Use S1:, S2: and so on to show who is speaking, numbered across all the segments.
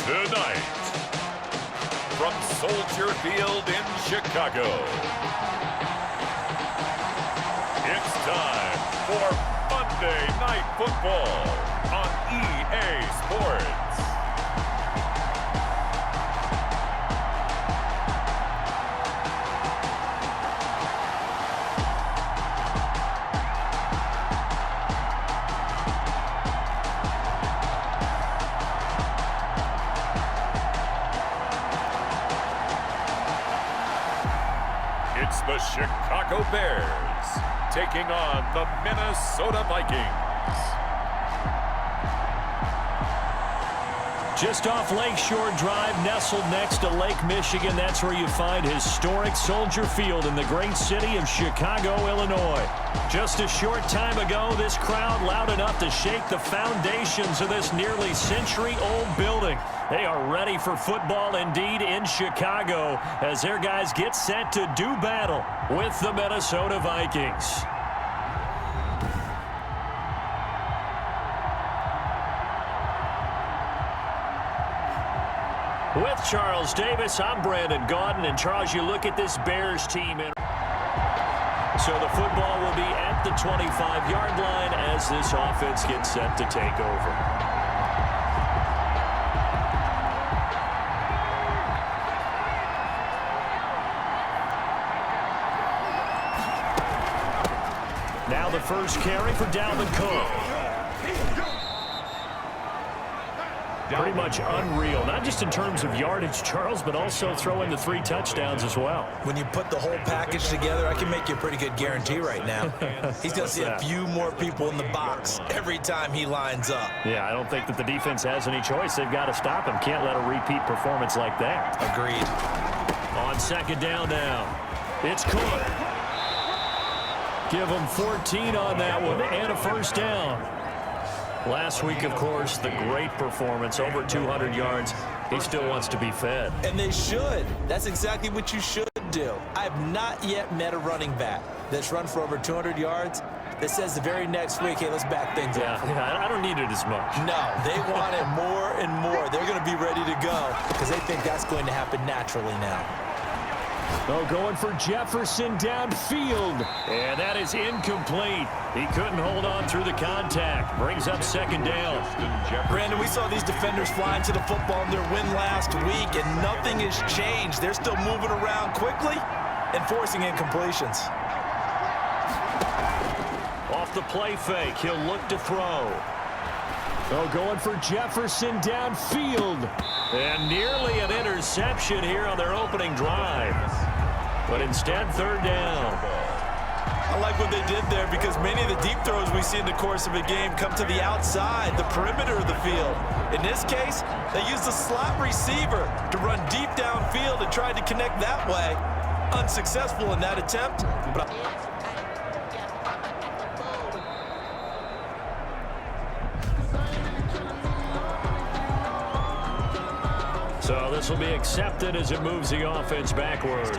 S1: Tonight, from Soldier Field in Chicago, it's time for Monday Night Football on EA Sports. It's the Chicago Bears taking on the Minnesota Vikings.
S2: Just off Lakeshore Drive, nestled next to Lake Michigan. That's where you find historic Soldier Field in the great city of Chicago, Illinois. Just a short time ago, this crowd loud enough to shake the foundations of this nearly century-old building. They are ready for football indeed in Chicago as their guys get set to do battle with the Minnesota Vikings. With Charles Davis, I'm Brandon Gaudin. And Charles, you look at this Bears team. So the football will be at the 25-yard line as this offense gets set to take over. Now the first carry for Dalvin Cook. Pretty much unreal, not just in terms of yardage, Charles, but also throwing the 3 touchdowns as well.
S3: When you put the whole package together, I can make you a pretty good guarantee right now. He's going to see a few more people in the box every time he lines up.
S2: Yeah, I don't think that the defense has any choice. They've got to stop him. Can't let a repeat performance like that.
S3: Agreed.
S2: On second down now, it's Cook. Give him 14 on that one and a first down. Last week, of course, the great performance, over 200 yards. He still wants to be fed.
S3: And they should. That's exactly what you should do. I have not yet met a running back that's run for over 200 yards that says the very next week, hey, let's back things up.
S2: Yeah, I don't need it as much.
S3: No, they want it more and more. They're going to be ready to go because they think that's going to happen naturally now.
S2: Oh, going for Jefferson downfield. And that is incomplete. He couldn't hold on through the contact. Brings up second down.
S3: Brandon, we saw these defenders flying to the football in their win last week, and nothing has changed. They're still moving around quickly and forcing incompletions.
S2: Off the play fake, he'll look to throw. Oh, going for Jefferson downfield. And nearly an interception here on their opening drive. But instead, third down.
S3: I like what they did there because many of the deep throws we see in the course of a game come to the outside, the perimeter of the field. In this case, they used the slot receiver to run deep downfield and tried to connect that way. Unsuccessful in that attempt.
S2: So this will be accepted as it moves the offense backwards.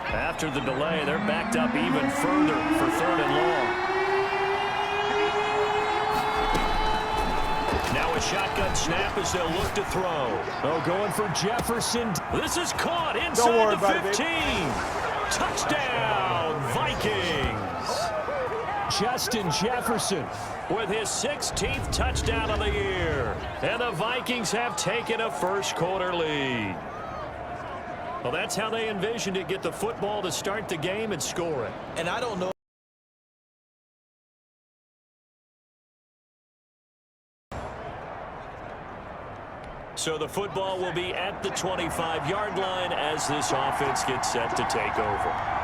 S2: After the delay, they're backed up even further for third and long. Now a shotgun snap as they'll look to throw. Oh, going for Jefferson. This is caught inside the 15. Touchdown, Vikings. Justin Jefferson with his 16th touchdown of the year. And the Vikings have taken a first-quarter lead. Well, that's how they envisioned it. Get the football to start the game and score it.
S3: And I don't know.
S2: So the football will be at the 25-yard line as this offense gets set to take over.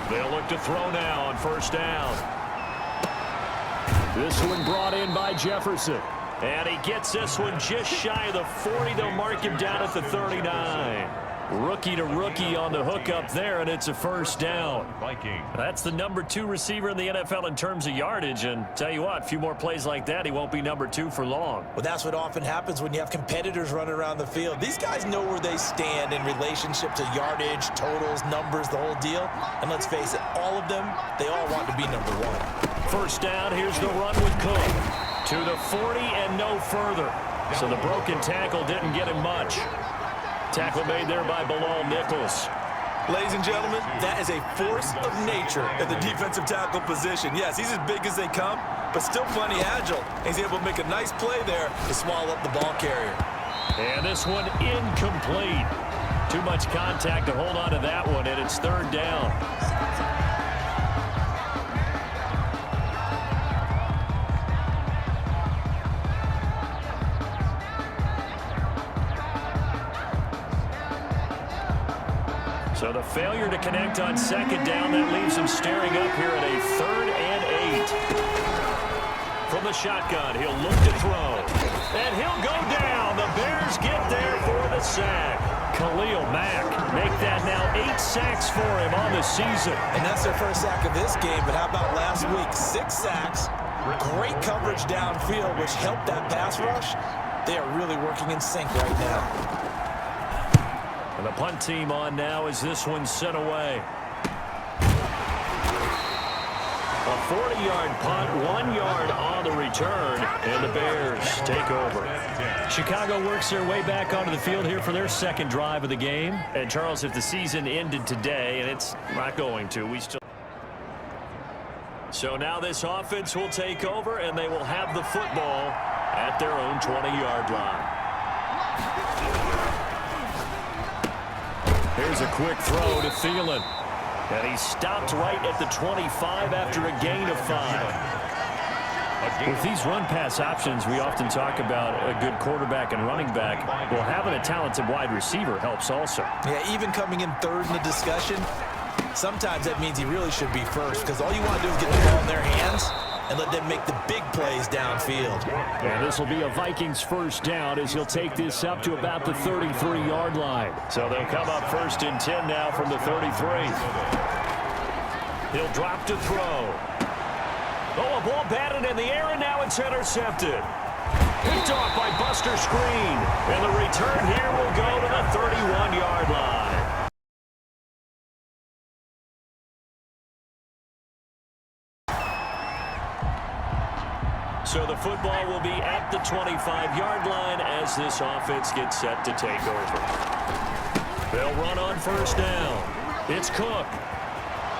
S2: They'll look to throw now on first down. This one brought in by Jefferson. And he gets this one just shy of the 40. They'll mark him down at the 39. Rookie to rookie on the hookup there, and it's a first down. That's the number 2 receiver in the NFL in terms of yardage, and tell you what, a few more plays like that, he won't be number 2 for long.
S3: Well, that's what often happens when you have competitors running around the field. These guys know where they stand in relationship to yardage, totals, numbers, the whole deal. And let's face it, all of them, they all want to be number 1.
S2: First down, here's the run with Cook. To the 40 and no further. So the broken tackle didn't get him much. Tackle made there by Bilal Nichols.
S3: Ladies and gentlemen, that is a force of nature at the defensive tackle position. Yes, he's as big as they come, but still plenty agile. He's able to make a nice play there to swallow up the ball carrier.
S2: And this one incomplete. Too much contact to hold on to that one, and it's third down. So the failure to connect on second down, that leaves him staring up here at a 3rd and 8. From the shotgun, he'll look to throw. And he'll go down. The Bears get there for the sack. Khalil Mack make that now 8 sacks for him on the season.
S3: And that's their first sack of this game, but how about last week? 6 sacks, great coverage downfield, which helped that pass rush. They are really working in sync right now.
S2: And the punt team on now as this one's sent away. A 40-yard punt, 1 yard on the return, and the Bears take over. Chicago works their way back onto the field here for their second drive of the game. And Charles, if the season ended today, and it's not going to, we still... So now this offense will take over, and they will have the football at their own 20-yard line. Here's a quick throw to Thielen. And he stopped right at the 25 after a gain of 5. With these run-pass options, we often talk about a good quarterback and running back. Well, having a talented wide receiver helps also.
S3: Yeah, even coming in 3rd in the discussion, sometimes that means he really should be first, because all you want to do is get the ball in their hands and let them make the big plays downfield.
S2: And this will be a Vikings first down as he'll take this up to about the 33-yard line. So they'll come up 1st and 10 now from the 33. He'll drop to throw. Oh, a ball batted in the air, and now it's intercepted. Picked off by Buster Screen. And the return here will go to the 31-yard line. So the football will be at the 25-yard line as this offense gets set to take over. They'll run on first down. It's Cook.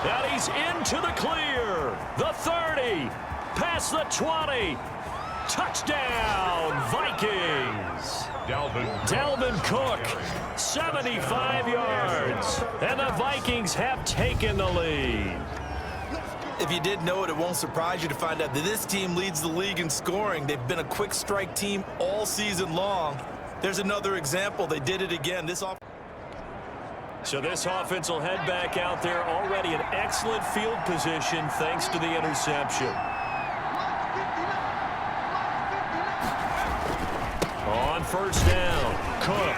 S2: And he's into the clear. The 30. Past the 20. Touchdown, Vikings. Dalvin Cook, 75 yards. And the Vikings have taken the lead.
S3: If you didn't know it, it won't surprise you to find out that this team leads the league in scoring. They've been a quick strike team all season long. There's another example. They did it again.
S2: So this offense will head back out there, already in excellent field position thanks to the interception. On first down, Cook.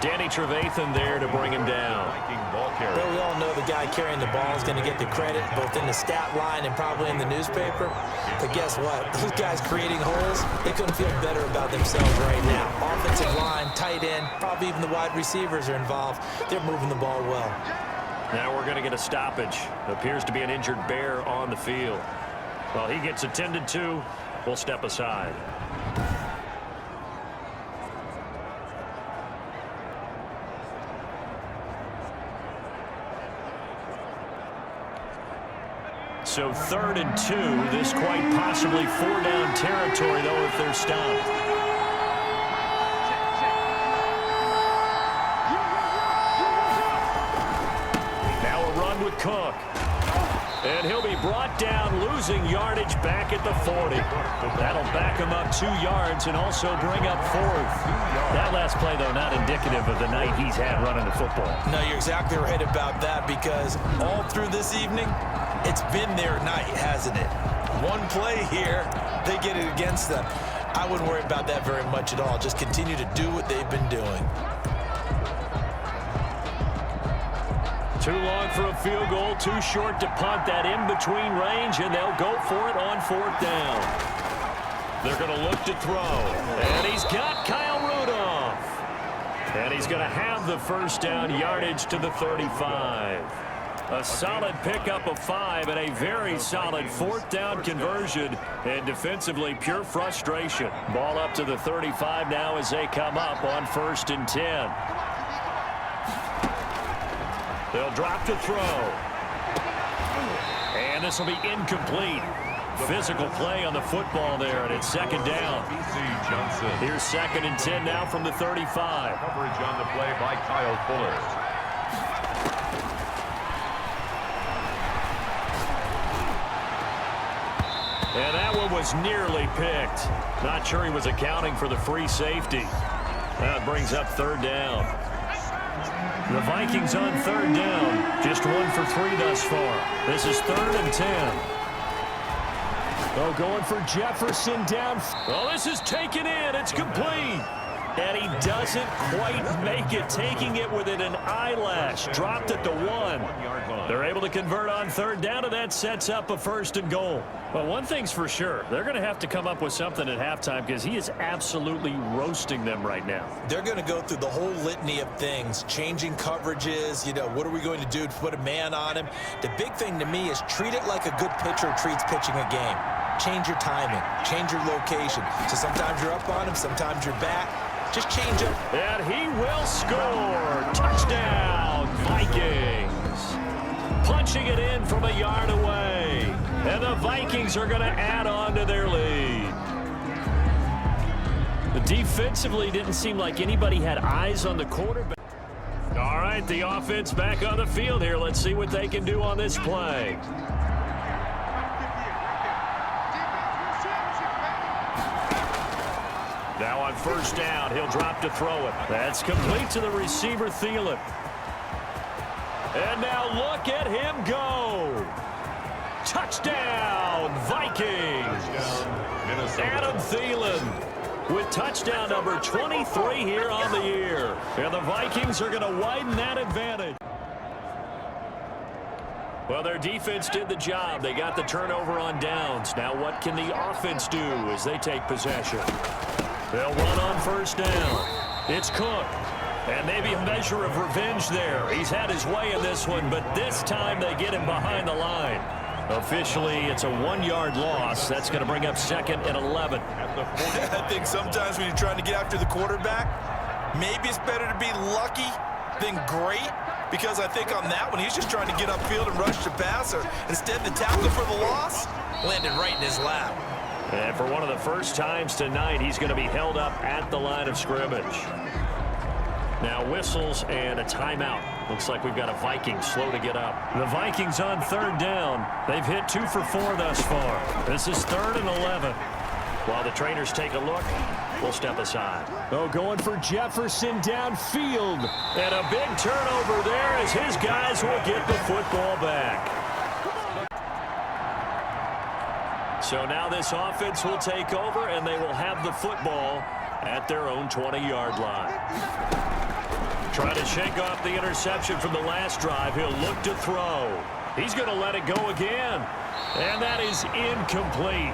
S2: Danny Trevathan there to bring him down.
S3: Well, we all know the guy carrying the ball is going to get the credit both in the stat line and probably in the newspaper. But guess what? Those guys creating holes, they couldn't feel better about themselves right now. Offensive line, tight end, probably even the wide receivers are involved. They're moving the ball well.
S2: Now we're going to get a stoppage. Appears to be an injured Bear on the field. While he gets attended to, we'll step aside. So 3rd and 2. This quite possibly 4-down territory, though, if they're stopped. Now a run with Cook. And he'll be brought down, losing yardage back at the 40. That'll back him up 2 yards and also bring up 4th. That last play, though, not indicative of the night he's had running the football.
S3: No, you're exactly right about that, because all through this evening, it's been their night, hasn't it? One play here, they get it against them. I wouldn't worry about that very much at all. Just continue to do what they've been doing.
S2: Too long for a field goal, too short to punt that in-between range, and they'll go for it on 4th down. They're going to look to throw, and he's got Kyle Rudolph. And he's going to have the first down yardage to the 35. A solid pickup of 5 and a very solid 4th down conversion, and defensively pure frustration. Ball up to the 35 now as they come up on 1st and 10. They'll drop to throw. And this will be incomplete. Physical play on the football there, and it's 2nd down. Here's 2nd and 10 now from the 35.
S1: Coverage on the play by Kyle Fuller.
S2: And that one was nearly picked. Not sure he was accounting for the free safety. That brings up 3rd down. The Vikings on 3rd down. Just 1 for 3 thus far. This is 3rd and 10. Oh, going for Jefferson down. Oh, this is taken in. It's complete. And he doesn't quite make it, taking it within an eyelash. Dropped at the 1. They're able to convert on 3rd down, and that sets up a 1st and goal. But one thing's for sure, they're going to have to come up with something at halftime because he is absolutely roasting them right now.
S3: They're going to go through the whole litany of things, changing coverages, what are we going to do to put a man on him? The big thing to me is treat it like a good pitcher treats pitching a game. Change your timing, change your location. So sometimes you're up on him, sometimes you're back. Just change it.
S2: And he will score. Touchdown, Vikings. Punching it in from a yard away. And the Vikings are going to add on to their lead. Defensively, didn't seem like anybody had eyes on the quarterback. All right, the offense back on the field here. Let's see what they can do on this play. Now on 1st down, he'll drop to throw it. That's complete to the receiver, Thielen. And now look at him go. Touchdown, Vikings. Adam Thielen with touchdown number 23 here on the year. And the Vikings are going to widen that advantage. Well, their defense did the job. They got the turnover on downs. Now what can the offense do as they take possession? They'll run on 1st down. It's Cook. And maybe a measure of revenge there. He's had his way in this one, but this time they get him behind the line. Officially, it's a 1-yard loss. That's going to bring up 2nd and 11.
S3: I think sometimes when you're trying to get after the quarterback, maybe it's better to be lucky than great, because I think on that one, he's just trying to get upfield and rush the passer. Instead, the tackle for the loss landed right in his lap.
S2: And for one of the first times tonight, he's going to be held up at the line of scrimmage. Now whistles and a timeout. Looks like we've got a Viking slow to get up. The Vikings on 3rd down. They've hit 2 for 4 thus far. This is 3rd and 11. While the trainers take a look, we'll step aside. Oh, going for Jefferson downfield. And a big turnover there as his guys will get the football back. So now this offense will take over, and they will have the football at their own 20-yard line. Trying to shake off the interception from the last drive. He'll look to throw. He's going to let it go again. And that is incomplete.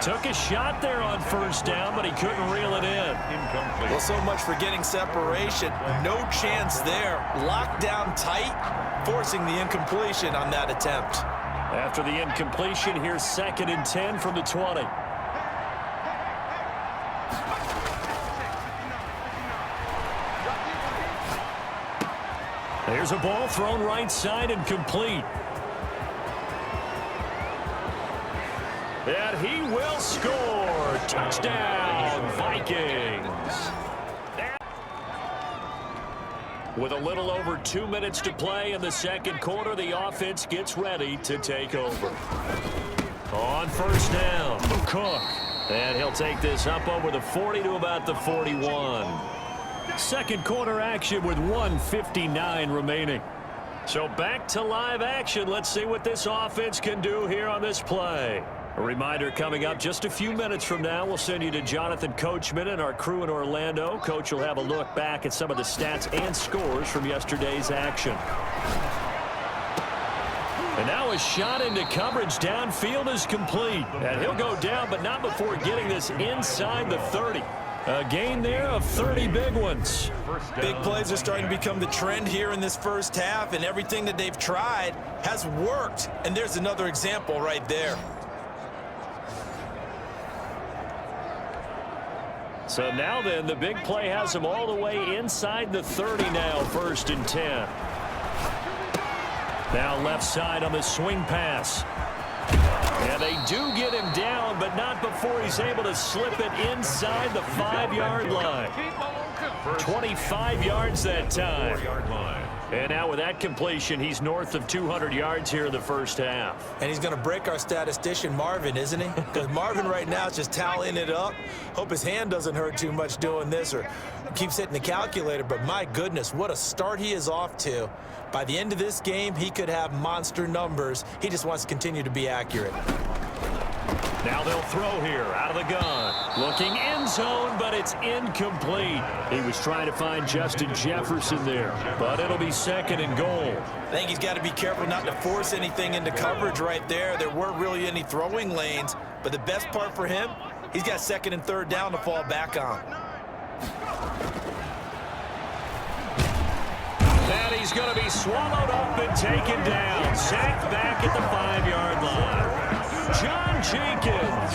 S2: Took a shot there on 1st down, but he couldn't reel it in.
S1: Incomplete.
S3: Well, so much for getting separation. No chance there. Locked down tight, forcing the incompletion on that attempt.
S2: After the incompletion, here's 2nd and 10 from the 20. There's a ball thrown right side and complete. And he will score. Touchdown, Vikings. With a little over 2 minutes to play in the 2nd quarter, the offense gets ready to take over. On 1st down, Cook. And he'll take this up over the 40 to about the 41. 2nd quarter action with 1:59 remaining. So back to live action. Let's see what this offense can do here on this play. A reminder coming up just a few minutes from now, we'll send you to Jonathan Coachman and our crew in Orlando. Coach will have a look back at some of the stats and scores from yesterday's action. And now a shot into coverage downfield is complete. And he'll go down, but not before getting this inside the 30. A gain there of 30 big ones.
S3: Big plays are starting to become the trend here in this first half, and everything that they've tried has worked. And there's another example right there.
S2: So now then, the big play has them all the way inside the 30 now, 1st and 10. Now left side on the swing pass. Yeah, they do get him down, but not before he's able to slip it inside the 5-yard line. 25 yards that time. And now with that completion, he's north of 200 yards here in the first half.
S3: And he's going to break our statistician Marvin, isn't he? Because Marvin right now is just tallying it up. Hope his hand doesn't hurt too much doing this or keeps hitting the calculator. But my goodness, what a start he is off to. By the end of this game, he could have monster numbers. He just wants to continue to be accurate.
S2: Now they'll throw here out of the gun. Looking end zone, but it's incomplete. He was trying to find Justin Jefferson there, but it'll be 2nd and goal.
S3: I think he's got to be careful not to force anything into coverage right there. There weren't really any throwing lanes, but the best part for him, he's got 2nd and 3rd down to fall back on.
S2: And he's going to be swallowed up and taken down. Sacked back at the 5-yard line. John Jenkins.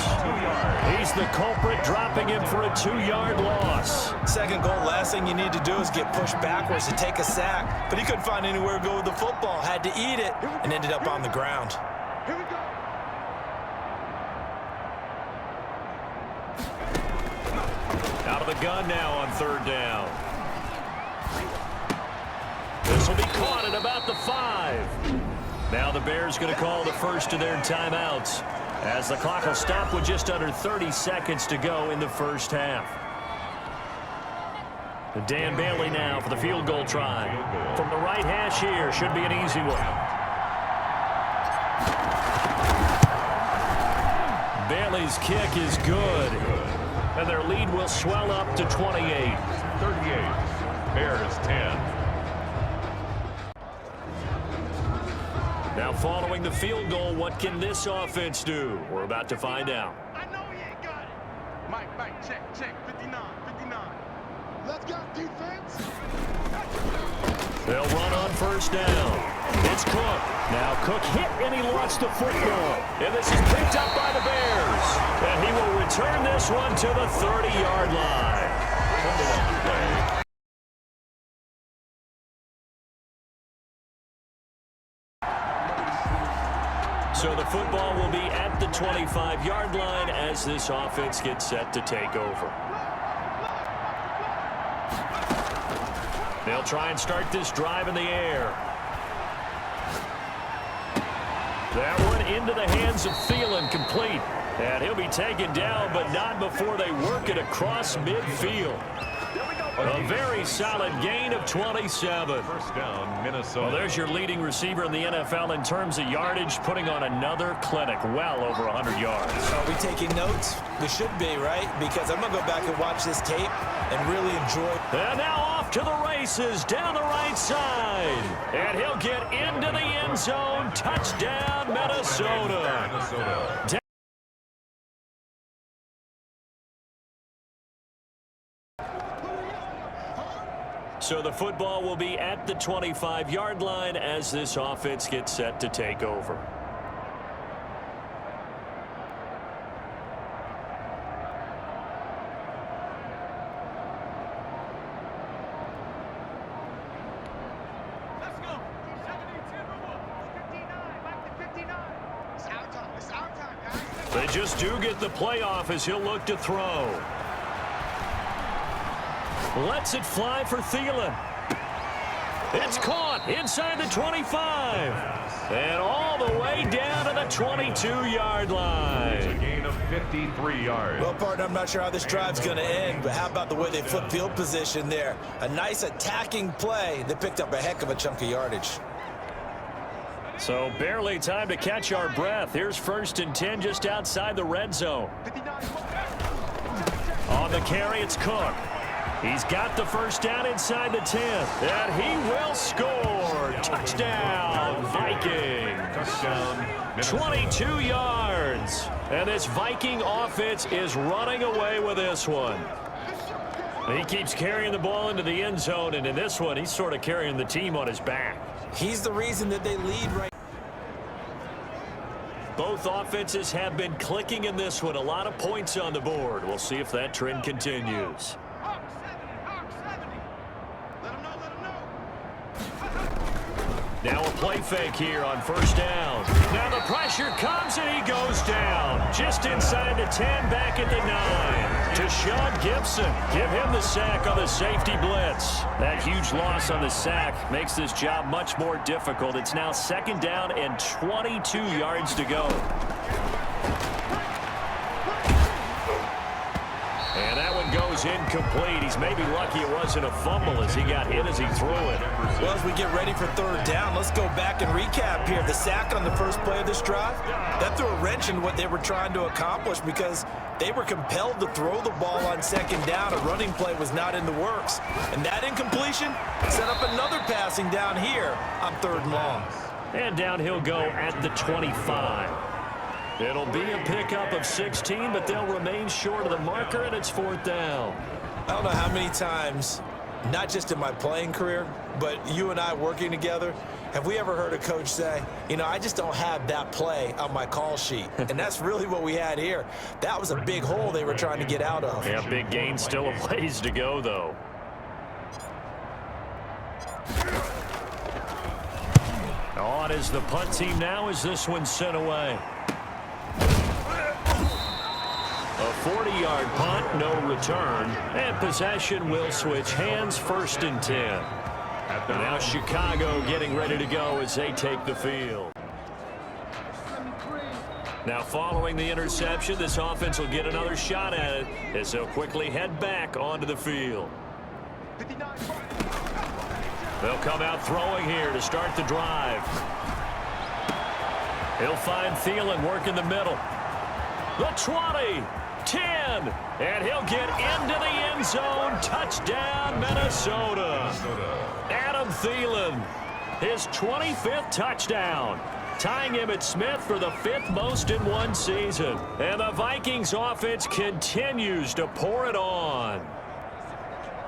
S2: He's the culprit, dropping him for a 2-yard loss.
S3: 2nd goal, last thing you need to do is get pushed backwards to take a sack. But he couldn't find anywhere to go with the football. Had to eat it and ended up on the ground.
S4: Here we go.
S2: Out of the gun now on 3rd down. This will be caught at about the 5. Now the Bears going to call the first of their timeouts as the clock will stop with just under 30 seconds to go in the first half. Dan Bailey now for the field goal try. From the right hash here, should be an easy one. Bailey's kick is good. And their lead will swell up to 28.
S1: 38. Bears 10.
S2: Now following the field goal, what can this offense do? We're about to find out.
S4: I know he ain't got it. Mike, check. 59. Let's go, defense.
S2: They'll run on 1st down. It's Cook. Now Cook hit and he lost the football. And this is picked up by the Bears. And he will return this one to the 30-yard line. So the football will be at the 25-yard line as this offense gets set to take over. They'll try and start this drive in the air. That one into the hands of Thielen, complete. And he'll be taken down, but not before they work it across midfield. A very solid gain of 27.
S1: 1st down, Minnesota.
S2: Well, there's your leading receiver in the NFL in terms of yardage, putting on another clinic, well over 100 yards.
S3: Are we taking notes? We should be, right? Because I'm going to go back and watch this tape and really enjoy.
S2: And now off to the races down the right side. And he'll get into the end zone. Touchdown, Minnesota. So the football will be at the 25-yard line as this offense gets set to take over.
S4: Let's go. 59. It's our time, guys.
S2: They just do get the playoff as he'll look to throw. Lets it fly for Thielen. It's caught inside the 25. And all the way down to the 22-yard line.
S1: A gain of 53 yards.
S3: Well, partner, I'm not sure how this drive's going to end, but how about the way they flip field position there? A nice attacking play that picked up a heck of a chunk of yardage.
S2: So barely time to catch our breath. Here's 1st and 10 just outside the red zone. On the carry, it's Cook. He's got the 1st down inside the 10. And he will score. Touchdown, Vikings.
S1: Touchdown, Minnesota.
S2: 22 yards. And this Viking offense is running away with this one. He keeps carrying the ball into the end zone, and in this one, he's sort of carrying the team on his back.
S3: He's the reason that they lead right.
S2: Both offenses have been clicking in this one. A lot of points on the board. We'll see if that trend continues. Now a play fake here on first down. Now the pressure comes and he goes down. Just inside the 10, back at the 9. To Sean Gibson. Give him the sack on the safety blitz. That huge loss on the sack makes this job much more difficult. It's now second down and 22 yards to go. And that one goes incomplete. He's maybe lucky it wasn't a fumble as he got hit as he threw it.
S3: Well, as we get ready for third down, let's go back and recap here. The sack on the first play of this drive, that threw a wrench in what they were trying to accomplish because they were compelled to throw the ball on second down. A running play was not in the works. And that incompletion set up another passing down here on third and long.
S2: And down he'll go at the 25. It'll be a pickup of 16, but they'll remain short of the marker, and it's fourth down.
S3: I don't know how many times, not just in my playing career, but you and I working together, have we ever heard a coach say, you know, I just don't have that play on my call sheet. And that's really what we had here. That was a big hole they were trying to get out of.
S2: Yeah, big gain, still a ways to go, though. On is the punt team now as this one's sent away. A 40-yard punt, no return, and possession will switch hands, first and 10. Now Chicago getting ready to go as they take the field. Now following the interception, this offense will get another shot at it as they'll quickly head back onto the field. They'll come out throwing here to start the drive. He'll find Thielen working the middle. The 20. 10, and he'll get into the end zone. Touchdown, Minnesota. Adam Thielen, his 25th touchdown, tying Emmitt Smith for the 5th most in one season. And the Vikings offense continues to pour it on.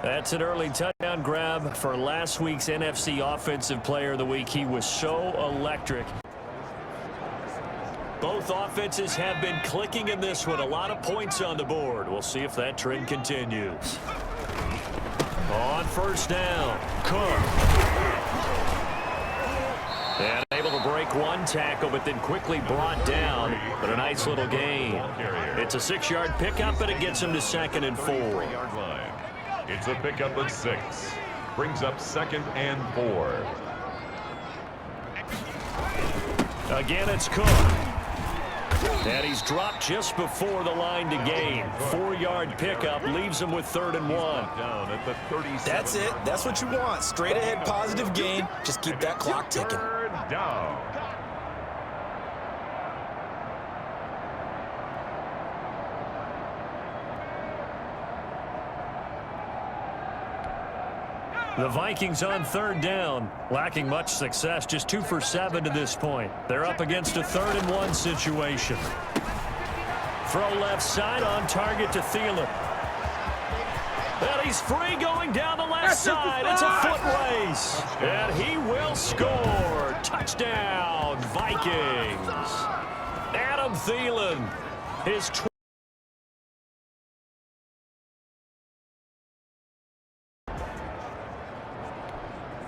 S2: That's an early touchdown grab for last week's NFC Offensive Player of the Week. He was so electric. Both offenses have been clicking in this one. A lot of points on the board. We'll see if that trend continues. On first down, Cook. And able to break one tackle, but then quickly brought down. But a nice little gain. It's a 6-yard pickup, but it gets him to second and 4.
S1: It's a pickup of 6. Brings up second and 4.
S2: Again, it's Cook. And he's dropped just before the line to gain. 4-yard pickup leaves him with 3rd and 1.
S1: Down at the 37.
S3: That's it. That's what you want. Straight ahead positive gain. Just keep that clock ticking.
S1: 3rd down.
S2: The Vikings on 3rd down, lacking much success, just 2 for 7 to this point. They're up against a 3rd and 1 situation. Throw left side on target to Thielen. And he's free going down the left side. It's a foot race. And he will score. Touchdown, Vikings. Adam Thielen, his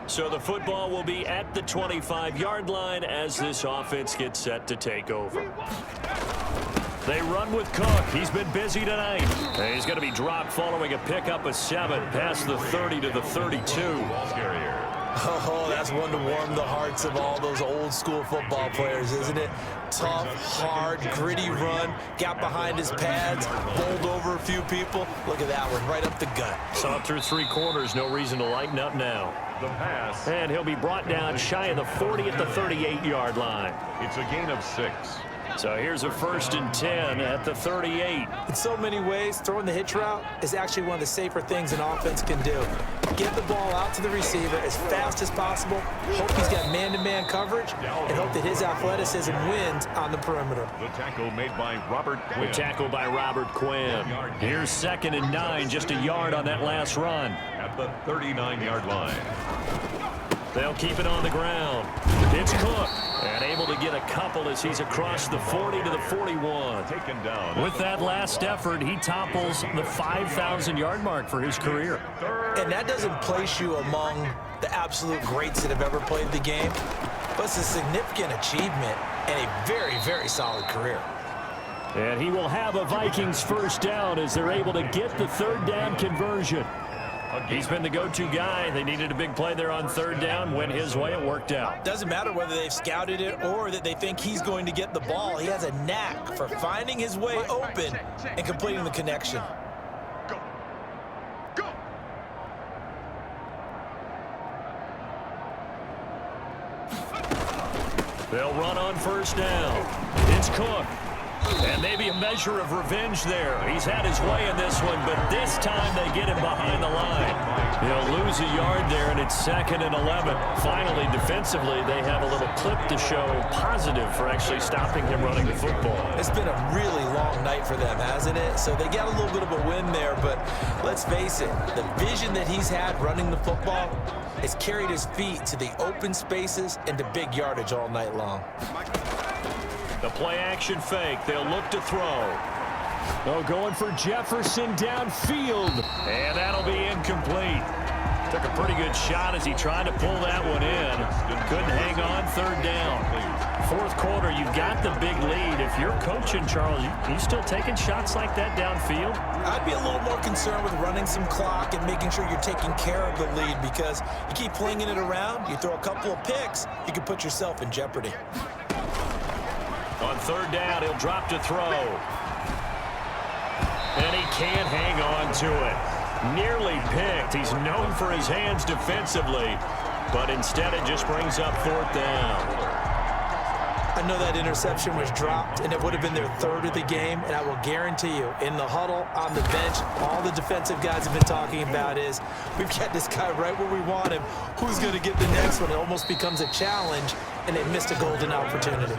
S2: So the football will be at the 25-yard line as this offense gets set to take over. They run with Cook. He's been busy tonight. And he's going to be dropped following a pickup of 7 past the 30 to the 32.
S3: Oh, that's one to warm the hearts of all those old school football players, isn't it? Tough, hard, gritty run. Got behind his pads, bowled over a few people. Look at that one, right up the gut.
S2: Saw it through 3 quarters. No reason to lighten up now.
S1: The pass.
S2: And he'll be brought down shy of the 40 at the 38-yard line.
S1: It's a gain of 6.
S2: So here's a 1st and 10 at the 38.
S3: In so many ways, throwing the hitch route is actually one of the safer things an offense can do. Get the ball out to the receiver as fast as possible, hope he's got man-to-man coverage, and hope that his athleticism wins on the perimeter.
S1: The tackle made by Robert Quinn.
S2: The tackle by Robert Quinn. Here's 2nd and 9, just a yard on that last run.
S1: At the 39-yard line.
S2: They'll keep it on the ground. It's Cook, and able to get a couple as he's across the 40 to the 41.
S1: Taken down.
S2: With that last effort, he topples the 5,000-yard mark for his career.
S3: And that doesn't place you among the absolute greats that have ever played the game, but it's a significant achievement and a very, very solid career.
S2: And he will have a Vikings 1st down as they're able to get the 3rd down conversion. He's been the go-to guy. They needed a big play there on 3rd down. Went his way. It worked out.
S3: Doesn't matter whether they've scouted it or that they think he's going to get the ball. He has a knack for finding his way open and completing the connection.
S4: Go. Go.
S2: They'll run on 1st down. It's Cook. And maybe a measure of revenge there. He's had his way in this one, but this time they get him behind the line. He'll lose a yard there, and it's 2nd and 11. Finally, defensively, they have a little clip to show positive for actually stopping him running the football.
S3: It's been a really long night for them, hasn't it? So they got a little bit of a win there, but let's face it, the vision that he's had running the football has carried his feet to the open spaces and to big yardage all night long.
S2: The play-action fake. They'll look to throw. Oh, going for Jefferson downfield. And that'll be incomplete. Took a pretty good shot as he tried to pull that one in. Couldn't hang on 3rd down. 4th quarter, you've got the big lead. If you're coaching, Charles, you still taking shots like that downfield?
S3: I'd be a little more concerned with running some clock and making sure you're taking care of the lead, because you keep flinging it around, you throw a couple of picks, you can put yourself in jeopardy.
S2: On 3rd down, he'll drop to throw. And he can't hang on to it. Nearly picked. He's known for his hands defensively, but instead it just brings up 4th down.
S3: I know that interception was dropped, and it would have been their 3rd of the game, and I will guarantee you, in the huddle, on the bench, all the defensive guys have been talking about is, we've got this guy right where we want him. Who's going to get the next one? It almost becomes a challenge, and they missed a golden opportunity.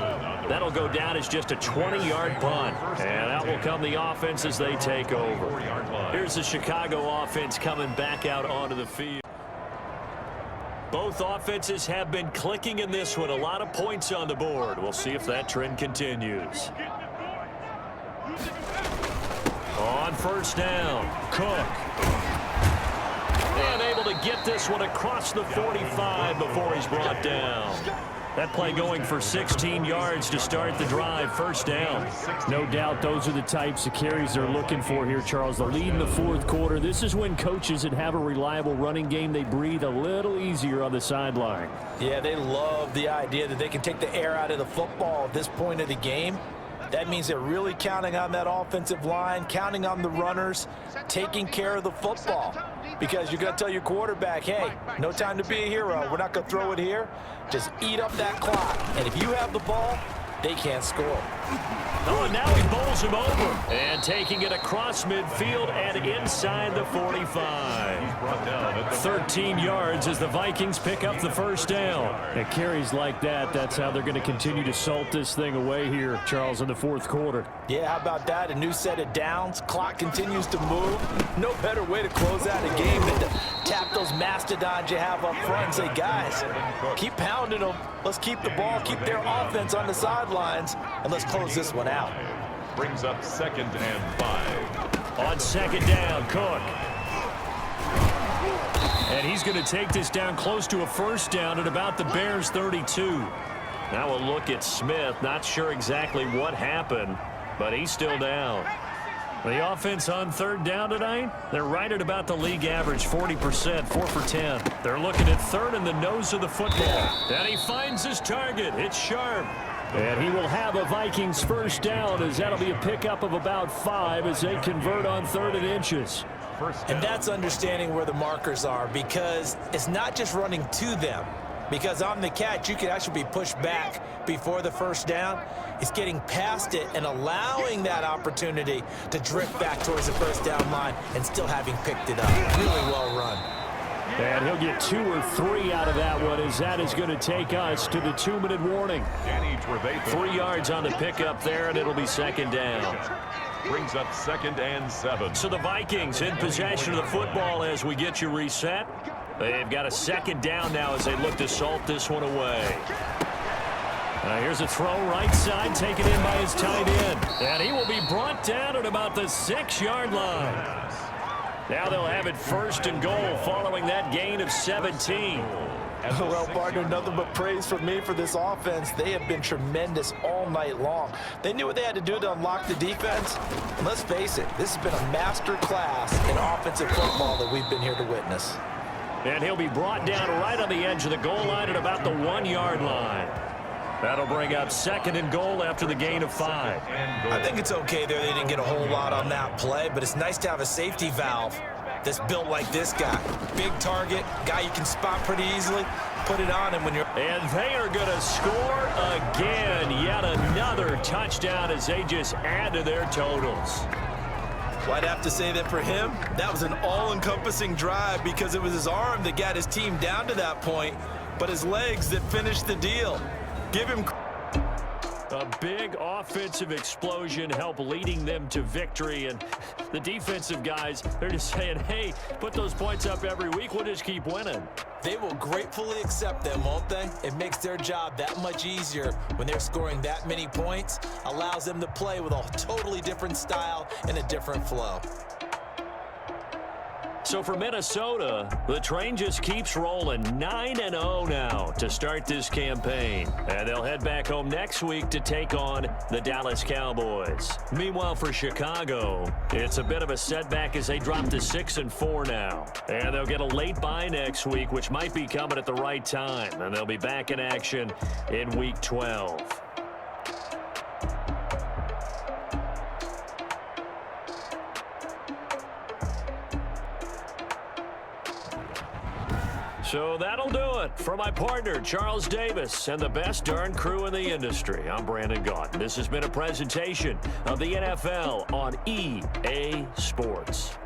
S2: That'll go down as just a 20-yard punt, and out will come the offense as they take over. Here's the Chicago offense coming back out onto the field. Both offenses have been clicking in this one. A lot of points on the board. We'll see if that trend continues. On 1st down, Cook. And able to get this one across the 45 before he's brought down. That play going for 16 yards to start the drive. 1st down. No doubt those are the types of carries they're looking for here, Charles. The lead in the 4th quarter. This is when coaches that have a reliable running game, they breathe a little easier on the sideline.
S3: Yeah, they love the idea that they can take the air out of the football at this point of the game. That means they're really counting on that offensive line, counting on the runners, taking care of the football. Because you're going to tell your quarterback, hey, no time to be a hero. We're not going to throw it here. Just eat up that clock. And if you have the ball, they can't score.
S2: Oh, and now he bowls him over. And taking it across midfield and inside the 45. 13 yards as the Vikings pick up the 1st down. And carries like that, that's how they're going to continue to salt this thing away here, Charles, in the 4th quarter.
S3: Yeah, how about that? A new set of downs. Clock continues to move. No better way to close out a game than to tap those mastodons you have up front and say, guys, keep pounding them. Let's keep the ball, keep their offense on the sidelines, and let's close this one out.
S1: Brings up 2nd and 5.
S2: On 2nd down, Cook. And he's going to take this down close to a 1st down at about the Bears' 32. Now a look at Smith. Not sure exactly what happened, but he's still down. The offense on 3rd down tonight, they're right at about the league average, 40%, 4 for 10. They're looking at 3rd in the nose of the football. And he finds his target. It's sharp. And he will have a Vikings 1st down, as that'll be a pickup of about 5 as they convert on 3rd and inches.
S3: And that's understanding where the markers are, because it's not just running to them. because on the catch, you can actually be pushed back before the first down. It's getting past it and allowing that opportunity to drift back towards the first down line and still having picked it up. Really well run.
S2: And he'll get 2 or 3 out of that one, as that is going to take us to the 2-minute warning. 3 yards on the pickup there, and it'll be second down.
S1: Brings up 2nd and 7.
S2: So the Vikings in possession of the football as we get you reset. They've got a second down now as they look to salt this one away. Here's a throw right side, taken in by his tight end. And he will be brought down at about the 6-yard line. Now they'll have it 1st and goal following that gain of 17.
S3: Well, partner, nothing but praise from me for this offense. They have been tremendous all night long. They knew what they had to do to unlock the defense. And let's face it, this has been a master class in offensive football that we've been here to witness.
S2: And he'll be brought down right on the edge of the goal line at about the 1-yard line. That'll bring up 2nd and goal after the gain of 5.
S3: I think it's okay there. They didn't get a whole lot on that play, but it's nice to have a safety valve that's built like this guy. Big target, guy you can spot pretty easily. Put it on him when you're...
S2: And they are going to score again. Yet another touchdown as they just add to their totals.
S3: Well, I'd have to say that for him, that was an all-encompassing drive because it was his arm that got his team down to that point, but his legs that finished the deal. Give him...
S2: A big offensive explosion helped leading them to victory, and the defensive guys, they're just saying, hey, put those points up every week, we'll just keep winning.
S3: They will gratefully accept them, won't they? It makes their job that much easier when they're scoring that many points, allows them to play with a totally different style and a different flow.
S2: So for Minnesota, the train just keeps rolling. 9-0 now to start this campaign. And they'll head back home next week to take on the Dallas Cowboys. Meanwhile, for Chicago, it's a bit of a setback as they drop to 6-4 now. And they'll get a late bye next week, which might be coming at the right time. And they'll be back in action in Week 12. So that'll do it for my partner, Charles Davis, and the best darn crew in the industry. I'm Brandon Gaudin. This has been a presentation of the NFL on EA Sports.